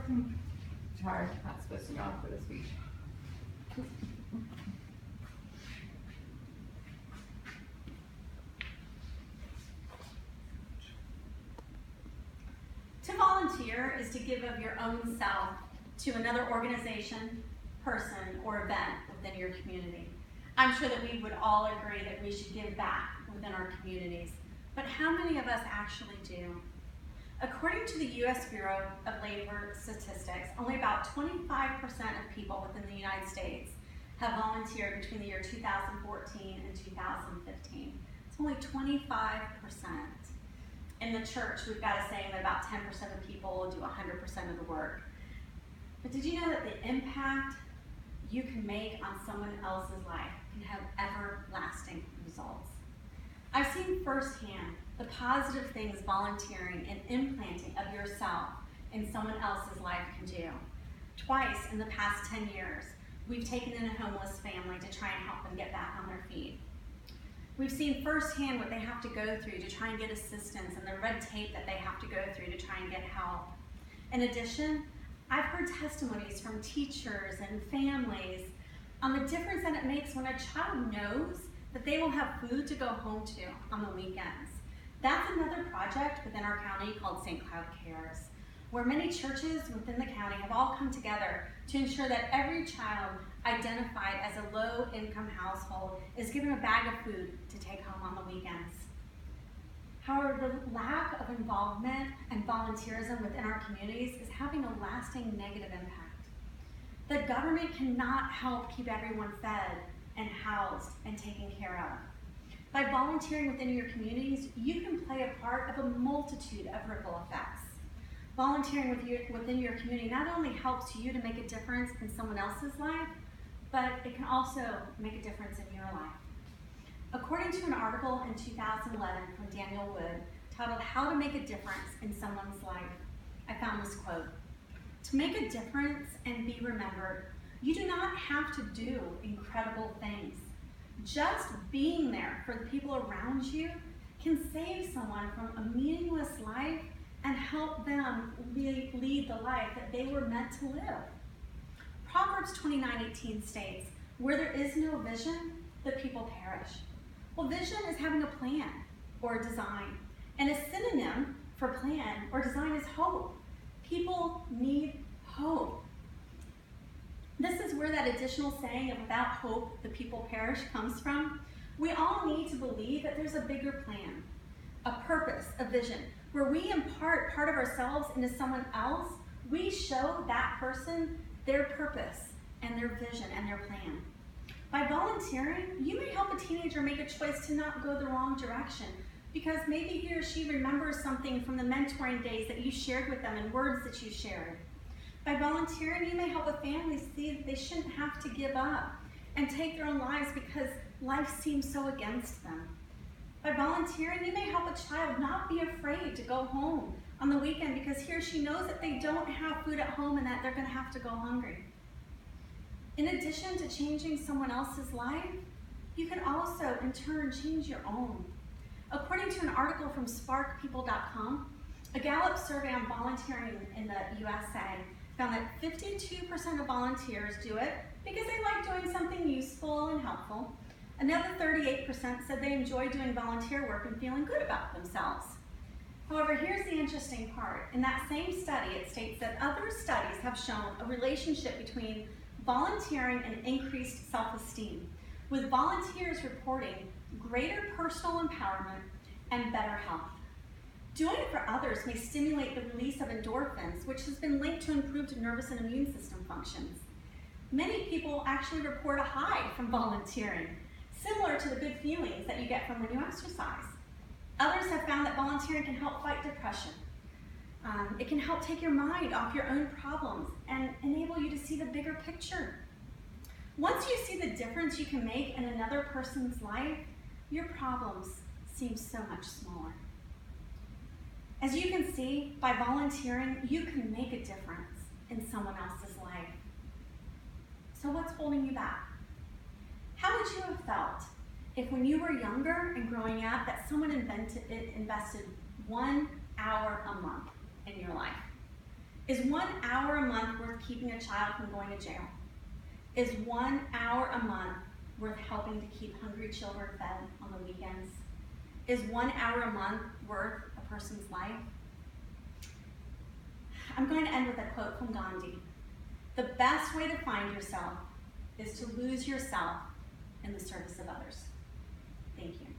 Sorry, not supposed to go for the speech. To volunteer is to give of your own self to another organization, person, or event within your community. I'm sure that we would all agree that we should give back within our communities, but how many of us actually do? According to the U.S. Bureau of Labor Statistics, only about 25% of people within the United States have volunteered between the year 2014 and 2015. It's only 25%. In the church, we've got a saying that about 10% of people will do 100% of the work. But did you know that the impact you can make on someone else's life can have everlasting results? I've seen firsthand the positive things volunteering and implanting of yourself in someone else's life can do. Twice in the past 10 years, we've taken in a homeless family to try and help them get back on their feet. We've seen firsthand what they have to go through to try and get assistance and the red tape that they have to go through to try and get help. In addition, I've heard testimonies from teachers and families on the difference that it makes when a child knows that they will have food to go home to on the weekends. That's another project within our county called St. Cloud Cares, where many churches within the county have all come together to ensure that every child identified as a low-income household is given a bag of food to take home on the weekends. However, the lack of involvement and volunteerism within our communities is having a lasting negative impact. The government cannot help keep everyone fed and housed and taken care of. By volunteering within your communities, you can play a part of a multitude of ripple effects. Volunteering within your community not only helps you to make a difference in someone else's life, but it can also make a difference in your life. According to an article in 2011 from Daniel Wood titled "How to Make a Difference in Someone's Life," I found this quote: "To make a difference and be remembered, you do not have to do incredible things. Just being there for the people around you can save someone from a meaningless life and help them lead the life that they were meant to live." Proverbs 29:18 states, "Where there is no vision, the people perish." Well, vision is having a plan or a design, and a synonym for plan or design is hope. People need hope. This is where that additional saying of "without hope, the people perish" comes from. We all need to believe that there's a bigger plan, a purpose, a vision. Where we impart part of ourselves into someone else, we show that person their purpose and their vision and their plan. By volunteering, you may help a teenager make a choice to not go the wrong direction because maybe he or she remembers something from the mentoring days that you shared with them and words that you shared. By volunteering, you may help a family see that they shouldn't have to give up and take their own lives because life seems so against them. By volunteering, you may help a child not be afraid to go home on the weekend because he or she knows that they don't have food at home and that they're going to have to go hungry. In addition to changing someone else's life, you can also, in turn, change your own. According to an article from sparkpeople.com, a Gallup survey on volunteering in the USA found that 52% of volunteers do it because they like doing something useful and helpful. Another 38% said they enjoy doing volunteer work and feeling good about themselves. However, here's the interesting part. In that same study, it states that other studies have shown a relationship between volunteering and increased self-esteem, with volunteers reporting greater personal empowerment and better health. Doing it for others may stimulate the release of endorphins, which has been linked to improved nervous and immune system functions. Many people actually report a high from volunteering, similar to the good feelings that you get from when you exercise. Others have found that volunteering can help fight depression. It can help take your mind off your own problems and enable you to see the bigger picture. Once you see the difference you can make in another person's life, your problems seem so much smaller. As you can see, by volunteering, you can make a difference in someone else's life. So what's holding you back? How would you have felt if when you were younger and growing up that someone invested 1 hour a month in your life? Is 1 hour a month worth keeping a child from going to jail? Is 1 hour a month worth helping to keep hungry children fed on the weekends? Is 1 hour a month worth a person's life? I'm going to end with a quote from Gandhi. The best way to find yourself is to lose yourself in the service of others. Thank you.